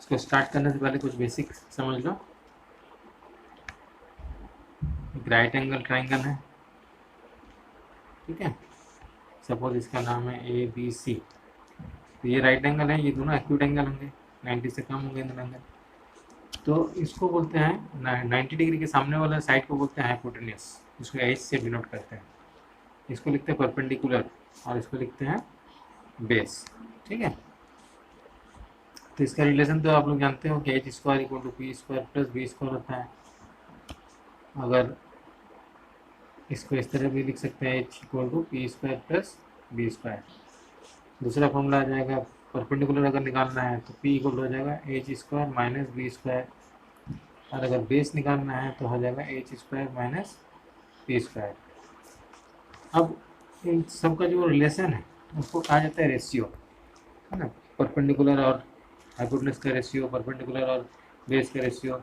इसको स्टार्ट करने से पहले कुछ बेसिक समझ लो। एक राइट एंगल ट्राइंगल है, ठीक है। सपोज इसका नाम है ए बी सी। तो ये राइट एंगल है, ये दोनों एक्यूट एंगल होंगे, 90 से कम होंगे दोनों एंगल। तो इसको बोलते हैं 90 डिग्री के सामने वाला साइड को बोलते हैं हाइपोटेन्यूस, जिसको एच से डिनोट करते हैं। इसको लिखते हैं परपेंडिकुलर और इसको लिखते हैं बेस, ठीक है। तो इसका रिलेशन तो आप लोग जानते हो कि H square equal to P square plus B square होता है। अगर इसको इस तरह भी लिख सकते हैं, H equal to P square plus B square. दूसरा फॉर्मूला आ जाएगा, परपेंडिकुलर अगर निकालना है तो पी इक्वल हो जाएगा H square minus B square, और अगर बेस निकालना है तो हो जाएगा H square minus P square. अब इन सब का जो रिलेशन है उसको कहा जाता है रेशियो, है ना। परपेंडिकुलर और हाइपोटेन्यूस का रेशियो, परपेंडिकुलर और बेस का रेशियो।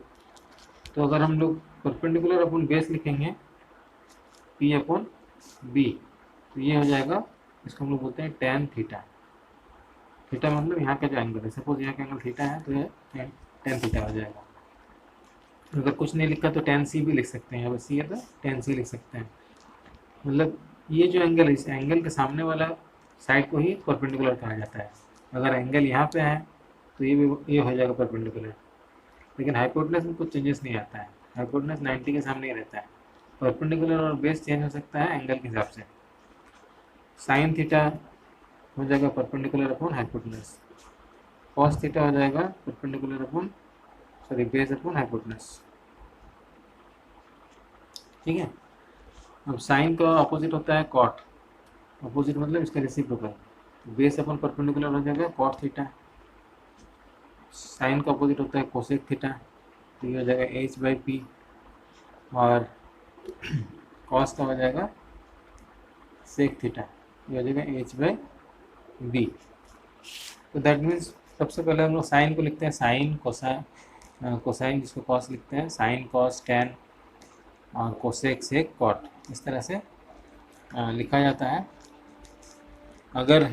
तो अगर हम लोग परपेंडिकुलर अपॉन बेस लिखेंगे पी अपॉन बी, तो ये हो जाएगा, इसको हम लोग बोलते हैं टेन थीटा। थीटा मतलब यहाँ का जो एंगल है, सपोज यहाँ का एंगल थीटा है तो ये टेन थीटा हो जाएगा। अगर कुछ नहीं लिखा तो टेन सी भी लिख सकते हैं, अगर सी है तो टेन सी लिख सकते हैं। मतलब ये जो एंगल है, इस एंगल के सामने वाला साइड को ही परपेंडिकुलर कहा जाता है। अगर एंगल यहाँ पे है तो ये हो जाएगा परपेंडिकुलर। लेकिन हाइपोटेन्यूस में कुछ चेंजेस नहीं आता है, हाइपोटेन्यूस 90 के सामने ही रहता है। परपेंडिकुलर और बेस चेंज हो सकता है एंगल के हिसाब से। साइन थीटा हो जाएगा perpendicular upon hypotenuse, cos theta हो जाएगा perpendicular upon base upon hypotenuse, ठीक है। अब साइन का अपोजिट होता है कॉट, अपोजिट मतलब इसका रेसिप्रोकल। बेस अपन परपेंडिकुलर हो जाएगा कॉट थीटा। साइन का अपोजिट होता है कोसेक थीटा, तो ये हो जाएगा एच बाई पी, और कॉस का हो जाएगा सेक थीटा, ये हो जाएगा एच बाई बी। तो दैट मीन्स सबसे पहले हम लोग साइन को लिखते हैं साइन कोसाइन, कोसाइन जिसको कॉस लिखते हैं, साइन कॉस टेन, और कोसेक सेक कॉट, इस तरह से लिखा जाता है। अगर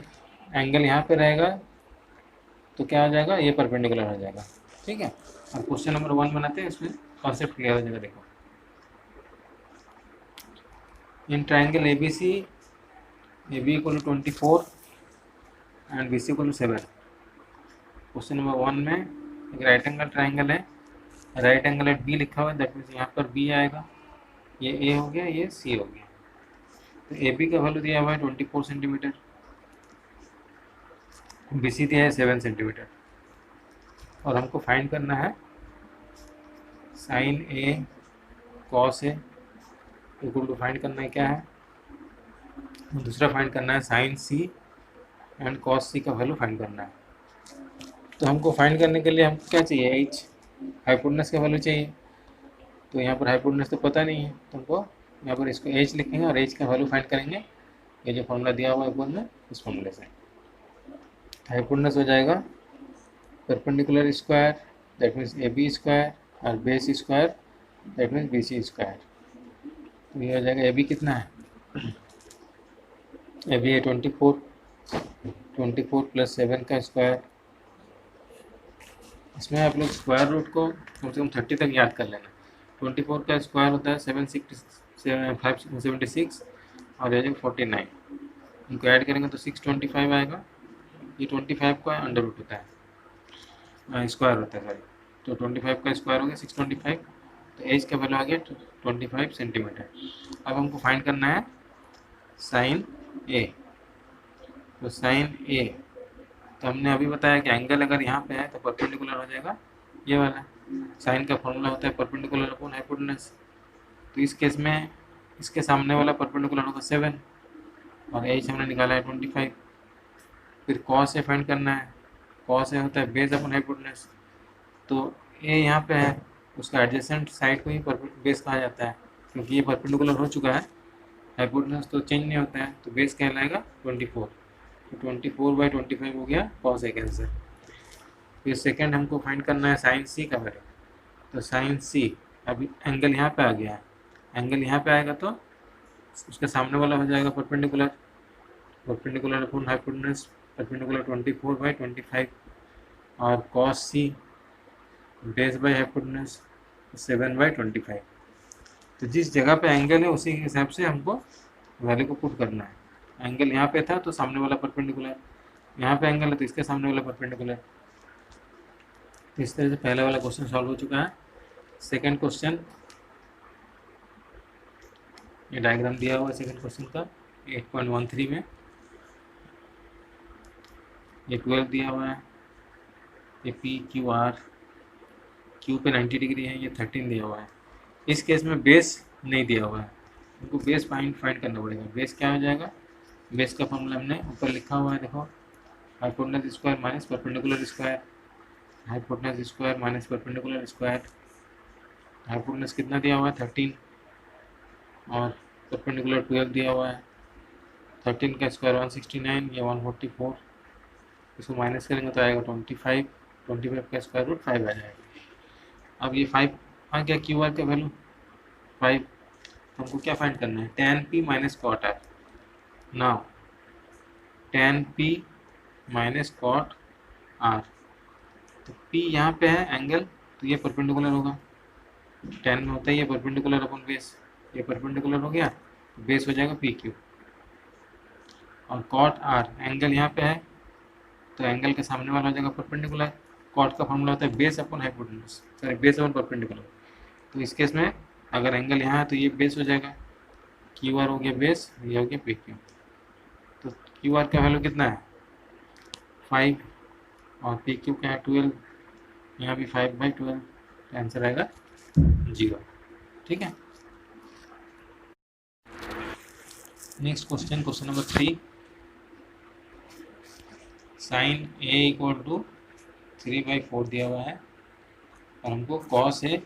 एंगल यहाँ पे रहेगा तो क्या हो जाएगा, ये परपेंडिकुलर हो जाएगा, ठीक है। अब क्वेश्चन नंबर 1 बनाते हैं, इसमें कॉन्सेप्ट क्लियर हो जाएगा। देखो, in triangle A B C, A B equal to 24 and B C equal to 7। Question number 1 में एक राइट एंगल ट्राइंगल है, राइट एंगल एट बी लिखा हुआ है, दैट मीन्स यहाँ पर बी आएगा, ये ए हो गया, ये सी हो गया। तो ए बी का वैल्यू दिया हुआ है 24 सेंटीमीटर, बी सी दिया है 7 सेंटीमीटर, और हमको फाइंड करना है sine A cos A equal to, find करना है क्या है, दूसरा फाइंड करना है sine C and cos C का वैल्यू फाइंड करना है। तो हमको फाइंड करने के लिए हमको क्या चाहिए, एच, हाइपोटेन्यूस का वैल्यू चाहिए। तो यहाँ पर हाइपोटेन्यूस तो पता नहीं है, तो हमको यहाँ पर इसको एच लिखेंगे और एच का वैल्यू फाइंड करेंगे, ये जो फॉर्मूला दिया हुआ है ऊपर में, इस फॉर्मूले से। हाइपोटेन्यूस हो जाएगा perpendicular square, that means A B square, और base square, that means B C square. तो ये हो जाएगा ए बी कितना है, ए बी है 24 प्लस 7 का स्क्वायर। इसमें आप लोग स्क्वायर रूट को कम से कम 30 तक याद कर लेना। 24 का स्क्वायर होता है 576 और ये 49, इनको ऐड करेंगे तो 625 आएगा। ये 25 का अंडर रूट होता है, स्क्वायर होता है सॉरी। तो 25 का स्क्वायर हो गया 625, तो एज का वैल्यू आ गया 25 सेंटीमीटर। अब हमको फाइंड करना है साइन ए। तो साइन ए, तो हमने अभी बताया कि एंगल अगर यहाँ पे है तो परपेंडिकुलर हो जाएगा ये वाला। साइन का फॉर्मूला होता है परपेंडिकुलर अपॉन हाइपोटेन्यूस। तो इस केस में इसके सामने वाला परपेंडिकुलर होगा 7, और एच हमने निकाला है 25। फिर कॉस ए फाइंड करना है, कॉस ए होता है बेस अपॉन हाइपोटेन्यूस। तो ए यहाँ पे है, उसका एडजेसेंट साइड को ही बेस कहा जाता है, क्योंकि ये परपेंडिकुलर हो चुका है, हाइपोटेन्यूस तो चेंज नहीं होता है, तो बेस कहलाएगा 24। तो 24/25 हो गया कॉस ए का आंसर। फिर सेकेंड हमको फाइंड करना है साइन सी का वैल्यू। तो साइन सी, अभी एंगल यहाँ पे आ गया है, एंगल यहाँ पे आएगा तो उसके सामने वाला हो जाएगा perpendicular, perpendicular upon hypotenuse, perpendicular 24/25, और cos C base by hypotenuse 7/25। तो जिस जगह पे एंगल है उसी के हिसाब से हमको वैल्यू को पुट करना है। एंगल यहाँ पे था तो सामने वाला परपेंडिकुलर, यहाँ पे एंगल है तो इसके सामने वाला परपेंडिकुलर। तो इस तरह से पहले वाला क्वेश्चन सॉल्व हो चुका है। सेकंड क्वेश्चन, ये डायग्राम दिया हुआ है सेकंड क्वेश्चन का 8.13 में। ये 12 दिया हुआ है, ये पी क्यू आर, क्यू पे 90 डिग्री है, ये 13 दिया हुआ है। इस केस में बेस नहीं दिया हुआ है, उनको बेस फाइंड करना पड़ेगा। बेस क्या हो जाएगा, बेस का फॉर्मूला हमने ऊपर लिखा हुआ है, देखो, hypotenuse square minus perpendicular square, hypotenuse square minus perpendicular square. Hypotenuse कितना दिया हुआ है 13 और परपेंडिकुलर 12 दिया हुआ है। 13 का स्क्वायर 169, ये 144, इसको माइनस करेंगे तो आएगा 25, 25 का स्क्वायर रूट 5 आ जाएगा। अब ये 5 आ गया, क्यू आर का वैल्यू 5, तो हमको क्या फाइंड करना है, tan p minus cot R. Now tan p minus cot R, तो p यहाँ पे है एंगल, तो ये परपेंडिकुलर होगा, tan में होता है ये परपेंडिकुलर अपन बेस, ये परपेंडिकुलर हो गया, तो बेस हो जाएगा पी क्यू। और कॉट आर एंगल यहाँ पे है, तो एंगल के सामने वाला हो जाएगा परपेंडिकुलर। कॉट का फॉर्मूला होता है बेस अपन हाइपोटेन्यूज, सॉरी बेस अपन परपेंडिकुलर। तो इस केस में अगर एंगल यहाँ है तो ये बेस हो जाएगा, क्यू आर हो गया बेस, ये हो गया पी क्यू। तो क्यू आर का वैल्यू कितना है 5 और पी क्यू का है 12, यहाँ भी 5/12, तो आंसर आएगा 0। ठीक है। Next question, question number 3, sine A equal to 3/4 दिया हुआ है और हमको कॉस ए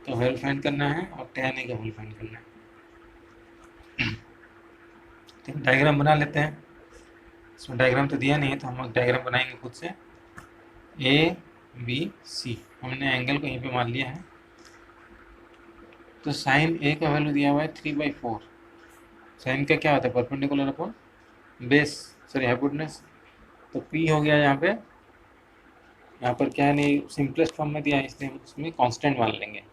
का वैल्यू फाइंड करना है और tan ए का वैल्यू फाइंड करना है। तो डायग्राम बना लेते हैं, इसमें डायग्राम तो दिया नहीं है तो हम डायग्राम बनाएंगे खुद से। ए बी सी, हमने एंगल को यहीं पे मान लिया है। तो साइन ए का वैल्यू दिया हुआ है 3/4। साइन का क्या होता है, perpendicular upon base, sorry hypotenuse. तो पी हो गया यहाँ पे, यहाँ पर क्या है नहीं सिंपलेस्ट फॉर्म में दिया है इसलिए हम उसमें कांस्टेंट मान लेंगे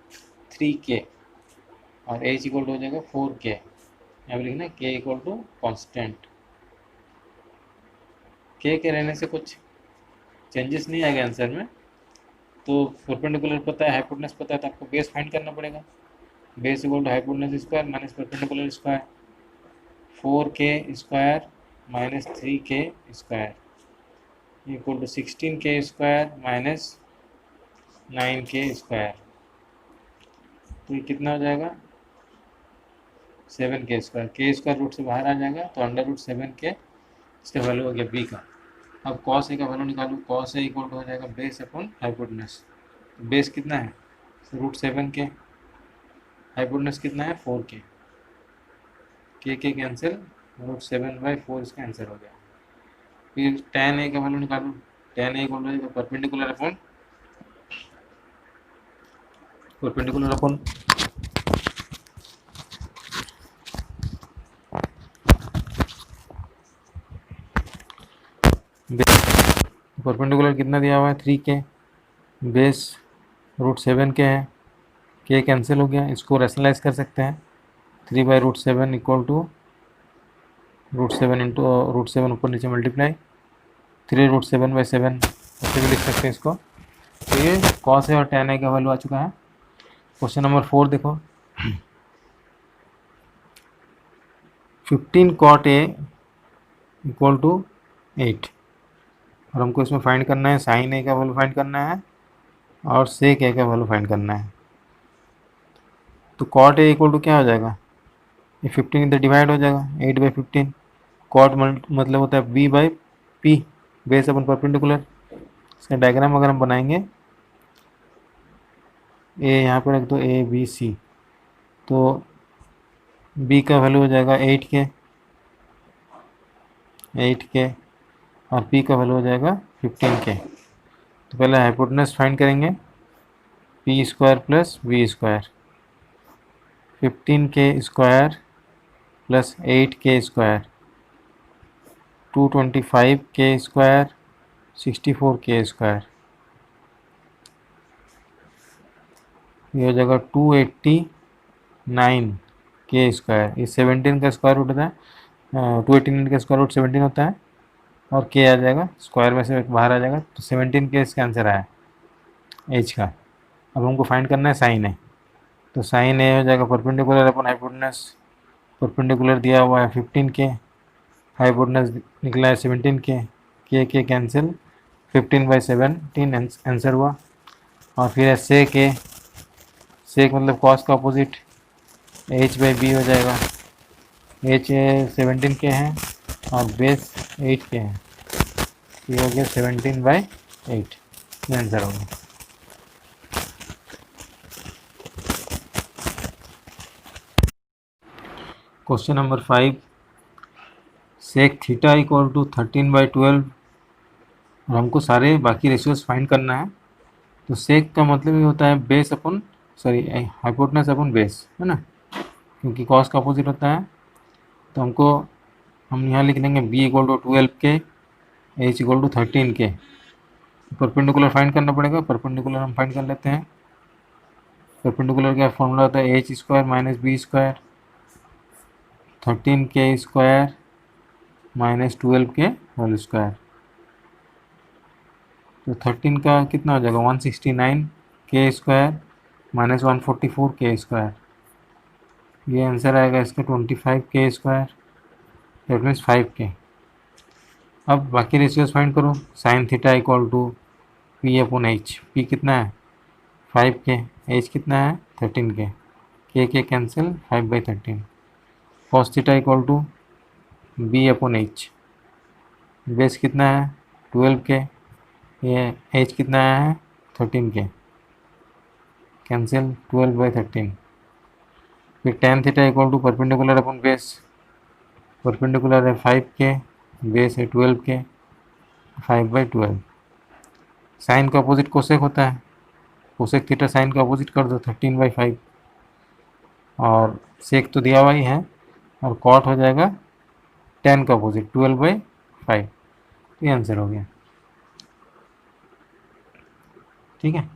3k, और एच इक्वल टू हो जाएगा 4k। यहाँ पे लिखना k equal to constant. k के रहने से कुछ चेंजेस नहीं आएगा आंसर में। तो परपेंडिकुलर पता है, हाइपोटेन्यूज पता है, तो आपको बेस फाइंड करना पड़ेगा। Base equal to hypotenuse square minus perpendicular square, 4k square minus 3k square equal to 16k square minus 9k square. तो ये कितना हो जाएगा 7k स्क्वायर, के स्क्वायर रूट से बाहर आ जाएगा तो √7k, इसका वैल्यू हो गया बी का। अब कॉस ए का वैल्यू निकालूँ, कॉस ए इक्वल टू हो जाएगा बेस अपॉन हाइपोटेन्यूज। तो बेस कितना है √7k, हाइपोटेन्यूज कितना है 4k, के कैंसिल, √7/4 इसका आंसर हो गया। फिर tan ए का वैल्यू निकालूँ, tan A equal to perpendicular upon perpendicular कितना दिया हुआ है 3k, बेस √7k है, के कैंसिल हो गया, इसको रैशनलाइज कर सकते हैं। 3/√7 इक्वल टू √7 इंटू √7 ऊपर नीचे मल्टीप्लाई 3√7/7, ऐसे भी लिख सकते हैं इसको। तो ये कॉस ए और tan ए का वैल्यू आ चुका है। क्वेश्चन नंबर 4 देखो, 15 cot a इक्वल टू 8, और हमको इसमें फाइंड करना है साइन ए का वैल्यू फाइंड करना है और सेक ए का वैल्यू फाइंड करना है। तो कॉट ए इक्वल टू क्या हो जाएगा, ये 15 इधर डिवाइड हो जाएगा 8/15। कॉट मतलब होता है b/p, बेस अपन परपेंडिकुलर। इसका डायग्राम अगर हम बनाएंगे, ए यहाँ पर रख दो ए बी सी, तो b का वैल्यू हो जाएगा 8k और p का वैल्यू हो जाएगा 15k। तो पहले हाइपोटेन्यूज फाइंड करेंगे, p square plus v square, 15k square plus 8k square, 225k square, 64k square. ये हो जाएगा 289 के स्क्वायर। ये 17 का स्क्वायर रूट होता है, 289 का स्क्वायर रूट 17 होता है, और के आ जाएगा स्क्वायर में से बाहर आ जाएगा, तो 17 के इसका आंसर आया एच का। अब हमको फाइंड करना है साइन है, तो साइन ए हो जाएगा परपेंडिकुलर अपन हाइपोटेनस। परपेंडिकुलर दिया हुआ है 15 के, हाइपोटेनस निकला है 17 के कैंसिल, 15/17 आंसर हुआ। और फिर है सेक मतलब कॉस का अपोजिट, h/b हो जाएगा। h 17 के हैं और बेस 8 के हैं, ये हो गया 17/8, ये आंसर हो गया। Question number 5, sec theta equal to 13/12, और हमको सारे बाकी रेशियोज फाइंड करना है। तो सेक का मतलब ये होता है बेस अपन, सॉरी हाइपोटेनस अपन बेस, है ना, क्योंकि कॉस का अपोजिट होता है। तो हमको हम यहाँ लिख देंगे b इक्वल टू 12 के, h इक्वल टू 13 के। परपेंडिकुलर फाइंड करना पड़ेगा, परपेंडिकुलर हम फाइंड कर लेते हैं। परपेंडिकुलर का फॉर्मूला होता है h square minus B square, 13 के स्क्वायर माइनस 12 के होल स्क्वायर। तो 13 का कितना हो जाएगा 169 के स्क्वायर माइनस 144 के स्क्वायर, ये आंसर आएगा इसका 25 के स्क्वायर, दैट मीन्स 5 के। अब बाकी रेशियोज फाइंड करो। Sine theta equal to P upon H, P कितना है 5 के, एच कितना है 13 के cancel 5/13। Cos theta equal to B upon H, base कितना है 12 के, ये एच कितना है 13 के, कैंसिल 12/13। फिर tan theta equal to perpendicular upon base, perpendicular है 5 के, बेस है 12 के, 5/12। साइन का अपोजिट कोसेक होता है, कोसेक थीटा साइन का अपोजिट कर दो 13/5, और सेक तो दिया हुआ ही है, और कॉट हो जाएगा 10 का अपोजिट 12/5। तो ये आंसर हो गया। ठीक है।